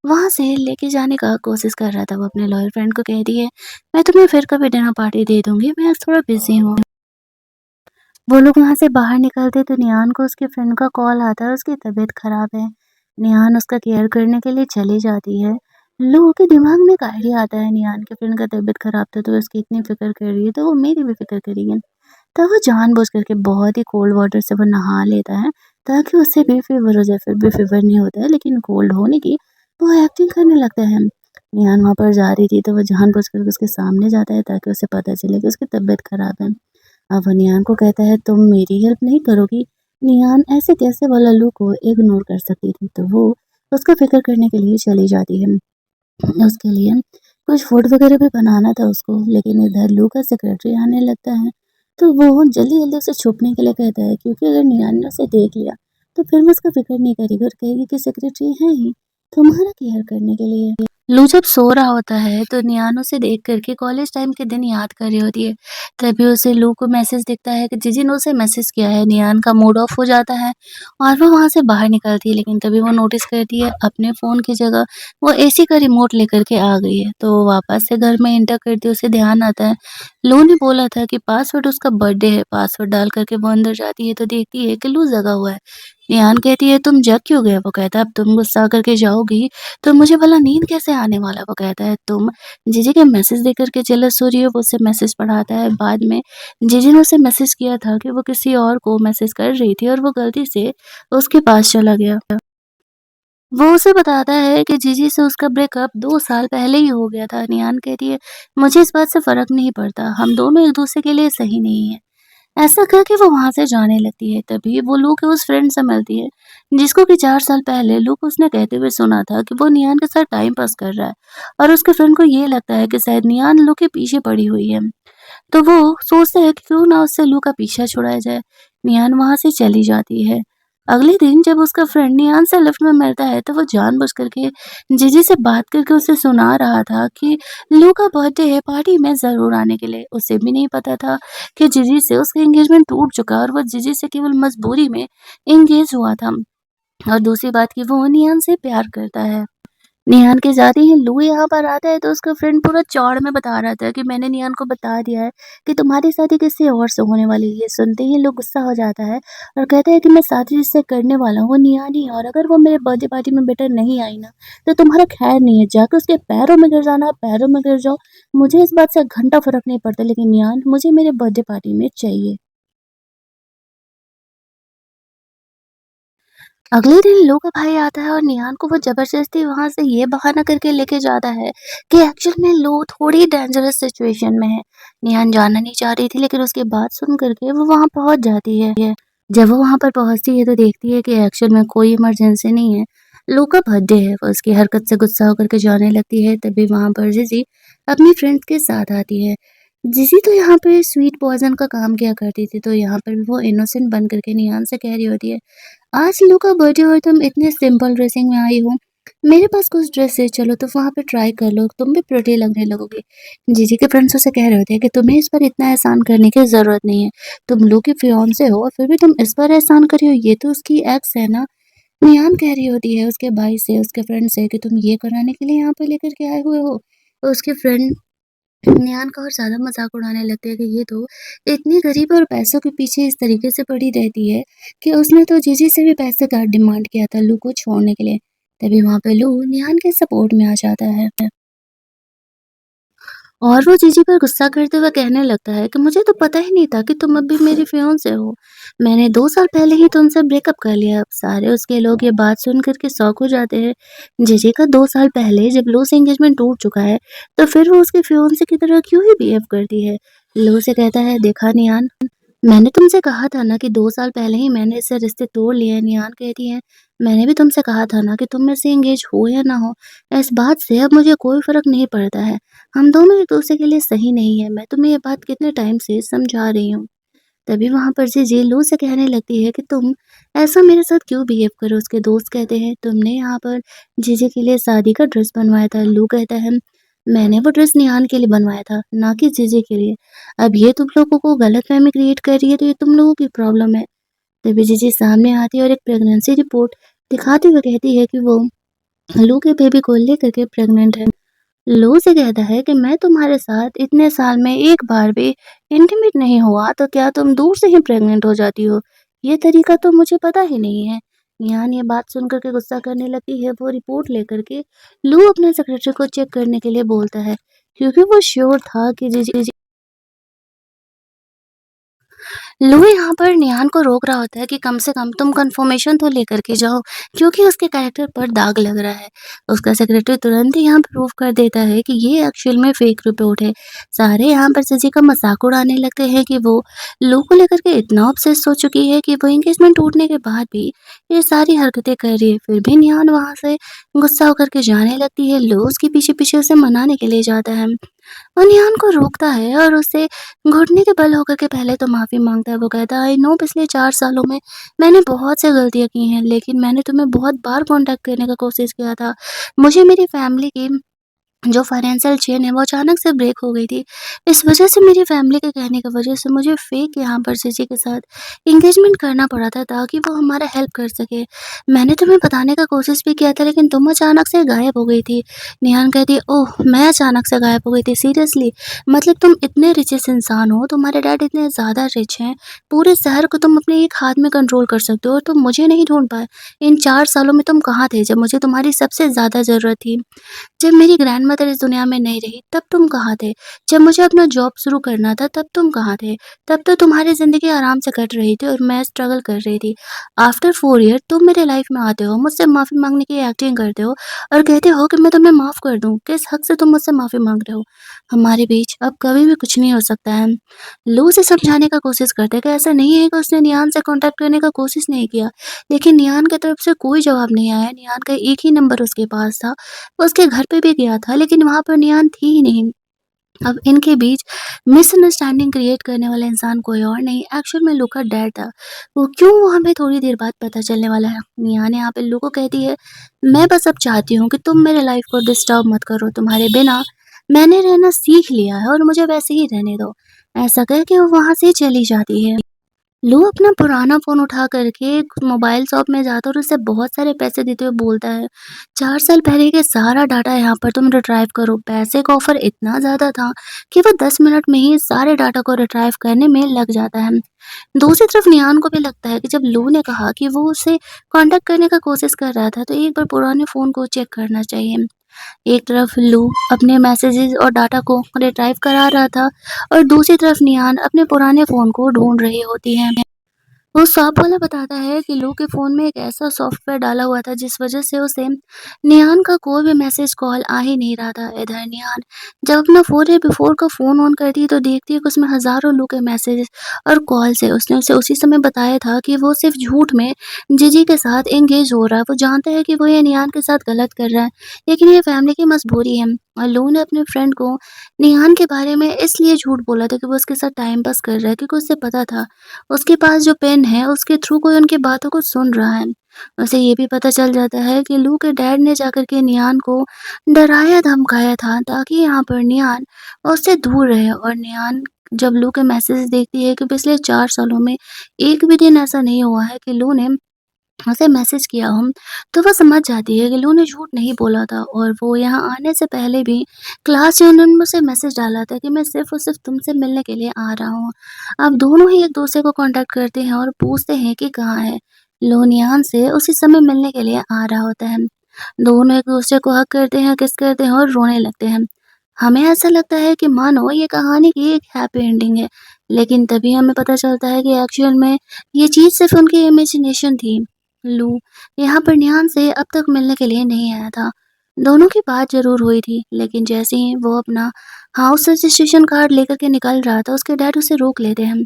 वहां से लेके जाने का कोशिश कर रहा था। वो अपने लॉयर फ्रेंड को कह रही है, मैं तुम्हें फिर कभी डिनर पार्टी दे दूंगी, मैं आज थोड़ा बिजी हूँ। वो लोग वहाँ से बाहर निकलते तो निहान को उसके फ्रेंड का कॉल आता है, उसकी तबीयत खराब है। निहान उसका केयर करने के लिए चली जाती है। लू के दिमाग में एक आइडिया आता है, निहान के फ्रेंड का तबीयत खराब था तो उसकी इतनी फिक्र कर रही है, तो वो मेरी भी फिक्र करेगी। तो वो जानबूझ करके बहुत ही कोल्ड वाटर से वो नहा लेता है ताकि उससे भी फीवर हो जाए। फिर भी फीवर नहीं होता है, लेकिन कोल्ड होने की वो एक्टिंग करने लगता है। निहान वहाँ पर जा रही थी तो वो जानबूझ करके उसके सामने जाता है ताकि उसे पता चले कि उसकी तबीयत खराब है। अब वो निहान को कहता है, तुम मेरी हेल्प नहीं करोगी? निहान ऐसे कैसे वो लल्लू को इग्नोर कर सकती थी, तो वो उसका फिक्र करने के लिए चली जाती है। उसके लिए कुछ फूड वगैरह भी बनाना था उसको, लेकिन इधर लू का सेक्रेटरी आने लगता है। तो वो जल्दी जल्दी उसे छुपने के लिए कहता है, क्योंकि अगर निहान ने उसे देख लिया तो फिर वो उसका फिक्र नहीं करेगी और कहेगी कि सेक्रेटरी है ही तुम्हारा केयर करने के लिए। लू जब सो रहा होता है तो नियान उसे देख करके कॉलेज टाइम के दिन याद कर रही होती है। तभी उसे लू को मैसेज दिखता है कि जिजी ने उसे मैसेज किया है। नियान का मूड ऑफ हो जाता है और वो वहां से बाहर निकलती है, लेकिन तभी वो नोटिस करती है अपने फोन की जगह वो एसी का रिमोट लेकर के आ गई है। तो वो वापस से घर में एंटर करती है, उसे ध्यान आता है लू ने बोला था कि पासवर्ड उसका बर्थडे है। पासवर्ड डाल करके वो अंदर जाती है तो देखती है कि लू जगा हुआ है। नियान कहती है, तुम जग क्यों गए? वो कहता है, अब तुम गुस्सा करके जाओगी तो मुझे भला नींद कैसे आने वाला? वो कहता है, तुम जीजी के मैसेज देख कर के जेलस हो रही हो। वो उसे मैसेज पढ़ाता है। बाद में जीजी ने उसे मैसेज किया था कि वो किसी और को मैसेज कर रही थी और वो गलती से उसके पास चला गया। वो उसे बताता है कि जीजी से उसका ब्रेकअप 2 साल पहले ही हो गया था। नियान कहती है, मुझे इस बात से फ़र्क नहीं पड़ता, हम दोनों एक-दूसरे के लिए सही नहीं हैं। ऐसा कह के वो वहाँ से जाने लगती है। तभी वो लू के उस फ्रेंड से मिलती है, जिसको कि 4 साल पहले लू को उसने कहते हुए सुना था कि वो नियान के साथ टाइम पास कर रहा है और उसके फ्रेंड को ये लगता है कि शायद नियान लू के पीछे पड़ी हुई है। तो वो सोचता है कि क्यों ना उससे लू का पीछा छुड़ाया जाए। नियान वहाँ से चली जाती है। अगले दिन जब उसका फ्रेंड नियान से लिफ्ट में मिलता है तो वो जानबूझ करके जीजी से बात करके उसे सुना रहा था कि लू का बर्थडे है, पार्टी में ज़रूर आने के लिए। उसे भी नहीं पता था कि जीजी से उसका एंगेजमेंट टूट चुका और वो जीजी से केवल मजबूरी में एंगेज हुआ था। और दूसरी बात कि वो नियान से प्यार करता है। निहान के जाते ही लू यहाँ पर आता है तो उसका फ्रेंड पूरा चौड़ में बता रहा था कि मैंने निहान को बता दिया है कि तुम्हारी शादी किसी और से होने वाली है। ये सुनते ही लू गुस्सा हो जाता है और कहता है कि मैं शादी जिससे करने वाला हूँ वो निहान ही है, और अगर वो मेरे बर्थडे पार्टी में बेटर नहीं आई ना तो तुम्हारा खैर नहीं है, जाकर उसके पैरों में गिर जाना, पैरों में गिर जाओ। मुझे इस बात से घंटा फर्क नहीं पड़ता, लेकिन निहान मुझे मेरे बर्थडे पार्टी में चाहिए। अगले दिन लू का भाई आता है और निहान को वो जबरदस्ती वहां से ये बहाना करके लेके जाता है कि एक्चुअल में लू थोड़ी डेंजरस सिचुएशन में है। निहान जाना नहीं चाह रही थी लेकिन उसकी बात सुन करके वो वहां पहुंच जाती है। जब वो वहां पर पहुंचती है तो देखती है कि एक्चुअल में कोई इमरजेंसी नहीं है। लू का बर्थडे है। वो उसकी हरकत से गुस्सा होकर के जाने लगती है। तभी वहां पर जिजी अपनी फ्रेंड्स के साथ आती है। जिजी तो यहाँ पे स्वीट पॉइजन का काम किया करती थी, तो यहाँ पर वो इनोसेंट बन करके निहान से कह रही होती है, आज लू का बर्थडे और तुम इतने सिंपल ड्रेसिंग में आई हो। मेरे पास कुछ ड्रेस है, चलो तो वहां पे ट्राई कर लो, तुम भी प्रिटी लगने लगोगे। जीजी के फ्रेंड्स उसे कह रहे होते हैं कि तुम्हें इस पर इतना एहसान करने की जरूरत नहीं है। तुम लू के फियांसे हो और फिर भी तुम इस पर एहसान कर रही हो, ये तो उसकी एक्स है ना। नियान कह रही होती है उसके भाई से, उसके फ्रेंड से कि तुम ये कराने के लिए यहाँ पे लेकर के आए हुए हो। तो उसके फ्रेंड नियान का और ज़्यादा मज़ाक उड़ाने लगते हैं कि ये तो इतनी गरीब और पैसों के पीछे इस तरीके से पड़ी रहती है कि उसने तो जीजी से भी पैसे का डिमांड किया था लू को छोड़ने के लिए। तभी वहाँ पे लू नियान के सपोर्ट में आ जाता है। और वो जीजी पर गुस्सा करते हुए कहने लगता है कि मुझे तो पता ही नहीं था कि तुम अभी मेरी फियांसे हो। मैंने 2 साल पहले ही तुमसे ब्रेकअप कर लिया। अब सारे उसके लोग ये बात सुन कर के शॉक हो जाते हैं। जीजी का 2 साल पहले जब लो से एंगेजमेंट टूट चुका है, तो फिर वो उसके फियांसे की तरह क्यों ही बिहेव करती है। लो से कहता है, देखा नियान, मैंने तुमसे कहा था ना कि 2 साल पहले ही मैंने इससे रिश्ते तोड़ लिए हैं। नियान कहती है, मैंने भी तुमसे कहा था ना कि तुम मेरे से एंगेज हो या ना हो, इस बात से अब मुझे कोई फ़र्क नहीं पड़ता है। हम दोनों एक-दूसरे के लिए सही नहीं है। मैं तुम्हें ये बात कितने टाइम से समझा रही हूँ। तभी वहाँ पर से जेलू से कहने लगती है कि तुम ऐसा मेरे साथ क्यों बिहेव करो। उसके दोस्त कहते हैं, तुमने यहाँ पर जीजे के लिए शादी का ड्रेस बनवाया था। लू कहता है, मैंने वो ड्रेस निहान के लिए बनवाया था, ना कि जीजे के लिए। अब ये तुम लोगों को गलतफहमी क्रिएट कर रही है, तो ये तुम लोगों की प्रॉब्लम है। तभी जीजी सामने आती है और एक प्रेगनेंसी रिपोर्ट दिखाते हुए कहती है कि वो लू के बेबी को लेकर के प्रेग्नेंट है। लू से कहता है कि मैं तुम्हारे साथ इतने साल में एक बार भी इंटीमेट नहीं हुआ, तो क्या तुम दूर से ही प्रेग्नेंट हो जाती हो? ये तरीका तो मुझे पता ही नहीं है। यान ये बात सुन कर के गुस्सा करने लगती है। वो रिपोर्ट लेकर के लू अपने सेक्रेटरी को चेक करने के लिए बोलता है, क्योंकि वो श्योर था कि लू यहाँ पर निहान को रोक रहा होता है कि कम से कम तुम कंफर्मेशन तो लेकर के जाओ, क्योंकि उसके कैरेक्टर पर दाग लग रहा है। उसका सेक्रेटरी तुरंत ही यहाँ पर प्रूव कर देता है कि ये एक्चुअल में फेक रिपोर्ट है। सारे यहाँ पर सजी का मजाक उड़ाने लगते हैं कि वो लू को लेकर के इतना ऑब्सेस हो चुकी है कि वो एंगेजमेंट टूटने के बाद भी ये सारी हरकतें कर रही है। फिर भी निहान वहां से गुस्सा होकर के जाने लगती है। लू उसके पीछे पीछे उसे मनाने के लिए जाता है। अनयान को रोकता है और उससे घुटने के बल होकर के पहले तो माफ़ी माँगता है। वो कहता है, आई नो पिछले 4 सालों में मैंने बहुत से गलतियाँ की हैं, लेकिन मैंने तुम्हें बहुत बार कॉन्टैक्ट करने का कोशिश किया था। मुझे मेरी फैमिली की जो फाइनेंशियल चेन है वो अचानक से ब्रेक हो गई थी। इस वज़ह से मेरी फैमिली के कहने की वज़ह से मुझे फेक यहाँ पर जीजी के साथ एंगेजमेंट करना पड़ा था, ताकि वो हमारा हेल्प कर सके। मैंने तुम्हें बताने का कोशिश भी किया था, लेकिन तुम अचानक से गायब हो गई थी। नेहान कहती है, ओह! मैं अचानक से गायब हो गई थी, सीरियसली? मतलब तुम इतने रिचेस्ट इंसान हो, तुम्हारे डैड इतने ज़्यादा रिच हैं, पूरे शहर को तुम अपने एक हाथ में कंट्रोल कर सकते हो और तुम मुझे नहीं ढूँढ पाए। इन 4 सालों में तुम कहाँ थे जब मुझे तुम्हारी सबसे ज़्यादा ज़रूरत थी? जब मेरी ग्रैंडमदर इस दुनिया में नहीं रही, तब तुम कहाँ थे? जब मुझे अपना जॉब शुरू करना था, तब तुम कहाँ थे? तब तो तुम्हारी ज़िंदगी आराम से कट रही थी और मैं स्ट्रगल कर रही थी। आफ्टर 4 ईयर तुम मेरे लाइफ में आते हो, मुझसे माफ़ी माँगने की एक्टिंग करते हो और कहते हो कि मैं तुम्हें माफ़ कर दूँ। किस हक से तुम मुझसे माफ़ी माँग रहे हो? हमारे बीच अब कभी भी कुछ नहीं हो सकता है। लू उसे समझाने का कोशिश करते हैं कि ऐसा नहीं है कि उसने नियान से कॉन्टैक्ट करने का कोशिश नहीं किया, लेकिन नियान की तरफ से कोई जवाब नहीं आया। नियान का एक ही नंबर उसके पास था। उसके घर पे भी गया था, लेकिन वहाँ पर नियान थी ही नहीं। अब इनके बीच मिसअंडरस्टैंडिंग क्रिएट करने वाला इंसान कोई और नहीं, एक्चुअल में लू का डैड था। वो हमें थोड़ी देर बाद पता चलने वाला है। नियान यहाँ पे लू को कहती है, मैं बस अब चाहती हूँ कि तुम मेरे लाइफ को डिस्टर्ब मत करो। तुम्हारे बिना मैंने रहना सीख लिया है और मुझे वैसे ही रहने दो। ऐसा करके वो वहाँ से चली जाती है। लू अपना पुराना फ़ोन उठा करके एक मोबाइल शॉप में जाता है और उसे बहुत सारे पैसे देते हुए बोलता है, 4 साल पहले के सारा डाटा यहाँ पर तुम रिट्राइव करो। पैसे का ऑफ़र इतना ज़्यादा था कि वो 10 मिनट में ही सारे डाटा को रिट्राइव करने में लग जाता है। दूसरी तरफ नियान को भी लगता है कि जब लू ने कहा कि वो उसे कॉन्टैक्ट करने का कोशिश कर रहा था, तो एक बार पुराने फ़ोन को चेक करना चाहिए। एक तरफ लू अपने मैसेजेस और डाटा को रिट्राइव करा रहा था और दूसरी तरफ नियान अपने पुराने फ़ोन को ढूँढ रही होती है। वो शॉप वाला बताता है कि लू के फ़ोन में एक ऐसा सॉफ्टवेयर डाला हुआ था जिस वज़ह से उसे निहान का कोई भी मैसेज कॉल आ ही नहीं रहा था। इधर निहान जब अपना 4 डे बिफ़ोर का फ़ोन ऑन करती है तो देखती है कि उसमें हज़ारों लू के मैसेजेस और कॉल्स है। उसने उसे उसी समय बताया था कि वो सिर्फ़ झूठ में जीजी के साथ एंगेज हो रहा है। वो जानता है कि वो ये निहान के साथ गलत कर रहा है, लेकिन ये फैमिली की मजबूरी है। और लू ने अपने फ्रेंड को निहान के बारे में इसलिए झूठ बोला था कि वो उसके साथ टाइम पास कर रहा है, क्योंकि उसे पता था उसके पास जो पेन है, उसके थ्रू कोई उनकी बातों को सुन रहा है। उसे ये भी पता चल जाता है कि लू के डैड ने जाकर के नियान को डराया-धमकाया था ताकि यहाँ पर नियान उससे दूर रहे। और नियान जब लू के मैसेज देखती है कि पिछले 4 सालों में एक भी दिन ऐसा नहीं हुआ है कि लू ने उसे मैसेज किया हो, तो वो समझ जाती है कि लू ने झूठ नहीं बोला था। और वो यहाँ आने से पहले भी क्लास में उन्होंने मुझसे मैसेज डाला था कि मैं सिर्फ़ और सिर्फ़ तुमसे मिलने के लिए आ रहा हूँ। अब दोनों ही एक-दूसरे को कॉन्टैक्ट करते हैं और पूछते हैं कि कहाँ है। लू निहान से उसी समय मिलने के लिए आ रहा होता है। दोनों एक-दूसरे को हग करते हैं, किस करते हैं और रोने लगते हैं। हमें ऐसा लगता है कि मानो ये कहानी की एक हैप्पी एंडिंग है, लेकिन तभी हमें पता चलता है कि एक्चुअल में ये चीज़ सिर्फ़ उनकी इमेजिनेशन थी। लू यहाँ पर निहान से अब तक मिलने के लिए नहीं आया था। दोनों की बात ज़रूर हुई थी, लेकिन जैसे ही वो अपना हाउस रजिस्ट्रेशन कार्ड लेकर के निकल रहा था, उसके डैड उसे रोक लेते हैं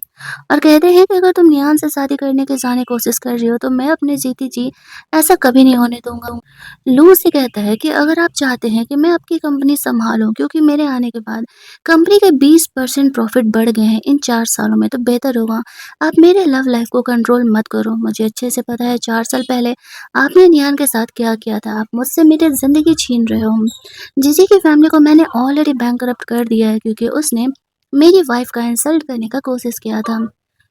और कहते हैं कि अगर तुम निहान से शादी करने की जाने कोशिश कर रही हो, तो मैं अपने जीती जी ऐसा कभी नहीं होने दूँगा। लू उसे कहता है कि अगर आप चाहते हैं कि मैं आपकी कंपनी सँभालूँ, क्योंकि मेरे आने के बाद कंपनी के 20% प्रॉफ़िट बढ़ गए हैं इन 4 सालों में, तो बेहतर होगा आप मेरे लव लाइफ को कंट्रोल मत करो। मुझे अच्छे से पता है 4 साल पहले आपने नियान के साथ क्या किया था। आप मुझसे मेरी ज़िंदगी छीन रहे हो। जीजी की फैमिली को मैंने ऑलरेडी बैंकरप्ट कर दिया है, क्योंकि उसने मेरी वाइफ का इंसल्ट करने का कोशिश किया था।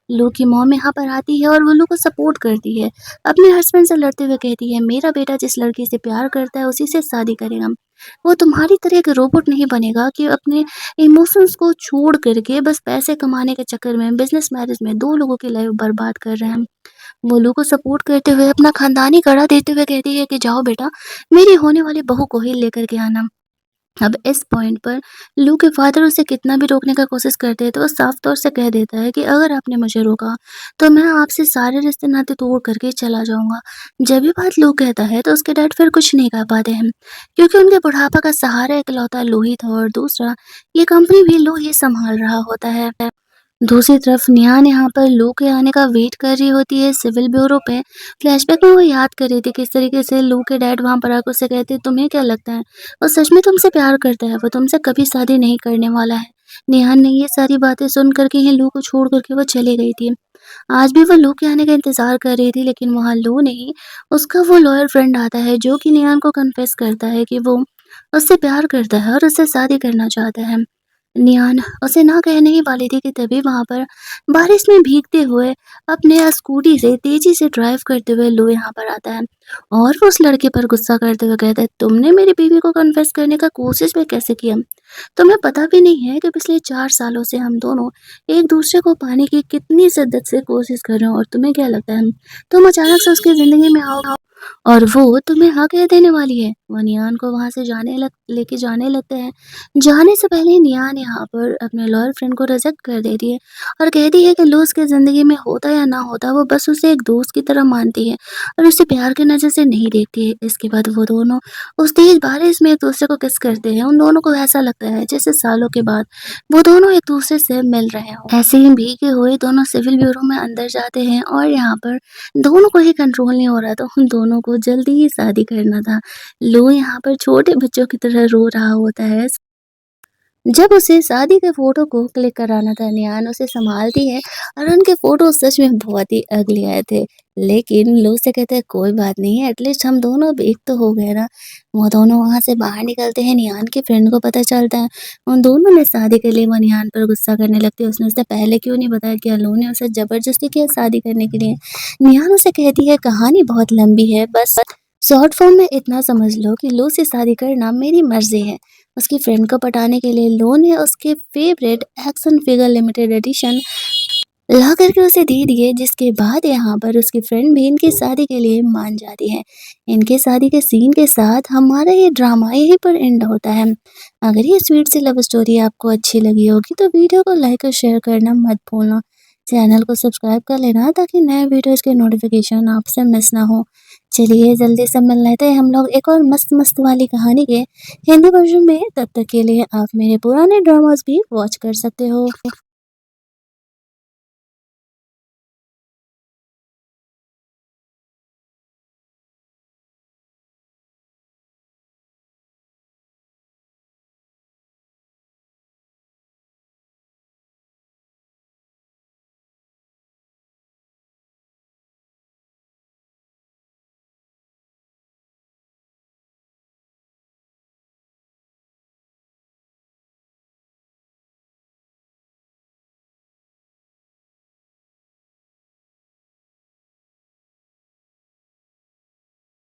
लू की मॉम यहाँ पर आती है और वो लू को सपोर्ट करती है। अपने हस्बैंड से लड़ते हुए कहती है, मेरा बेटा जिस लड़की से प्यार करता है उसी से शादी करेगा। वो तुम्हारी तरह एक रोबोट नहीं बनेगा कि अपने इमोशंस को छोड़ करके बस पैसे कमाने के चक्कर में बिज़नेस मैरिज में 2 लोगों की लाइफ बर्बाद कर रहे हैं। वो लू को सपोर्ट करते हुए अपना खानदानी कड़ा देते हुए कहती है कि जाओ बेटा, मेरी होने वाली बहू को ही लेकर के आना। अब इस पॉइंट पर लू के फादर उसे कितना भी रोकने का कोशिश करते हैं, तो वो साफ तौर से कह देता है कि अगर आपने मुझे रोका, तो मैं आपसे सारे रिश्ते नाते तोड़ करके चला जाऊँगा। जब ये बात लू कहता है, तो उसके डैड फिर कुछ नहीं कह पाते हैं, क्योंकि उनके बुढ़ापा का सहारा इकलौता लू ही था और दूसरा, ये कंपनी भी लू ही सँभाल रहा होता है। दूसरी तरफ निहान यहाँ पर लू के आने का वेट कर रही होती है सिविल ब्यूरो पे। फ्लैशबैक में वो याद कर रही थी किस तरीके से लू के डैड वहाँ पर आकर उससे कहते, तुम्हें क्या लगता है वो सच में तुमसे प्यार करता है, वो तुमसे कभी शादी नहीं करने वाला है। निहान ने ये सारी बातें सुन करके ही लू को छोड़ करके वो चली गई थी। आज भी वो लू के आने का इंतजार कर रही थी, लेकिन वहाँ लू नहीं, उसका वो लॉयर फ्रेंड आता है जो कि निहान को कन्फेस करता है कि वो उससे प्यार करता है और उससे शादी करना चाहता है। नियान उसे ना कहने ही वाली थी कि तभी वहां पर बारिश में भीगते हुए अपने स्कूटी से तेजी से ड्राइव करते हुए लो यहाँ पर आता है और वो उस लड़के पर गुस्सा करते हुए कहता है, तुमने मेरी बीवी को कन्फेस करने का कोशिश भी कैसे किया? तुम्हें पता भी नहीं है कि पिछले 4 सालों से हम दोनों एक दूसरे को पाने की कितनी शिद्दत से कोशिश कर रहे हो, और तुम्हें क्या लगता है तुम अचानक से उसकी जिंदगी में आओ और वो तुम्हें हाँ कह देने वाली है? वो नियान को वहां से लेके जाने लगते हैं। जाने से पहले नियान यहाँ पर अपने लॉयल फ्रेंड को रिजेक्ट कर देती है और कहती है कि लू उसकी ज़िंदगी में होता या ना होता, वो बस उसे एक दोस्त की तरह मानती है और उसे प्यार की नज़र से नहीं देखती है। इसके बाद वो दोनों उस तेज बारिश में एक दूसरे को किस करते हैं। उन दोनों को ऐसा लगता है जैसे सालों के बाद वो दोनों एक दूसरे से मिल रहे हों। ऐसे ही भीगे हुए दोनों सिविल ब्यूरो में अंदर जाते हैं और यहाँ पर दोनों को ही कंट्रोल नहीं हो रहा था, उन दोनों को जल्दी ही शादी करना था। लू यहाँ पर छोटे बच्चों की तरह रो रहा होता है। जब उसे शादी के फ़ोटो को क्लिक कराना था, नियान उसे सँभालती है और उनके फ़ोटो सच में बहुत ही अगली आए थे। लेकिन लू से कहते हैं, कोई बात नहीं है, एटलीस्ट हम दोनों अब एक तो हो गए ना। वो दोनों वहाँ से बाहर निकलते हैं, नियान के फ्रेंड को पता चलता है। उन दोनों ने शादी के लिए वो नियान पर गुस्सा करने लगती है, उसने उसे पहले क्यों नहीं बताया कि लू ने उसे ज़बरदस्ती किया शादी करने के लिए। नियान उसे कहती है, कहानी बहुत लंबी है, बस शॉर्ट फॉर्म में इतना समझ लो कि लू से शादी करना मेरी मर्ज़ी है। उसकी फ्रेंड को पटाने के लिए लो ने उसके favourite action figure limited edition ला करके उसे दे दिए, जिसके बाद यहाँ पर उसकी फ्रेंड भी इनकी शादी के लिए मान जाती है। इनके शादी के सीन के साथ हमारा ये ड्रामा यहीं पर एंड होता है। अगर ये स्वीट सी लव स्टोरी आपको अच्छी लगी होगी तो वीडियो को लाइक और शेयर करना मत भूलना। चैनल को सब्सक्राइब कर लेना ताकि नए वीडियोज़ के नोटिफ़िकेशन आपसे मिस ना हो। चलिए जल्दी से मिल लेते हैं हम लोग एक और मस्त-मस्त वाली कहानी के हिंदी वर्ज़न में। तब तक के लिए आप मेरे पुराने ड्रामास भी वॉच कर सकते हो।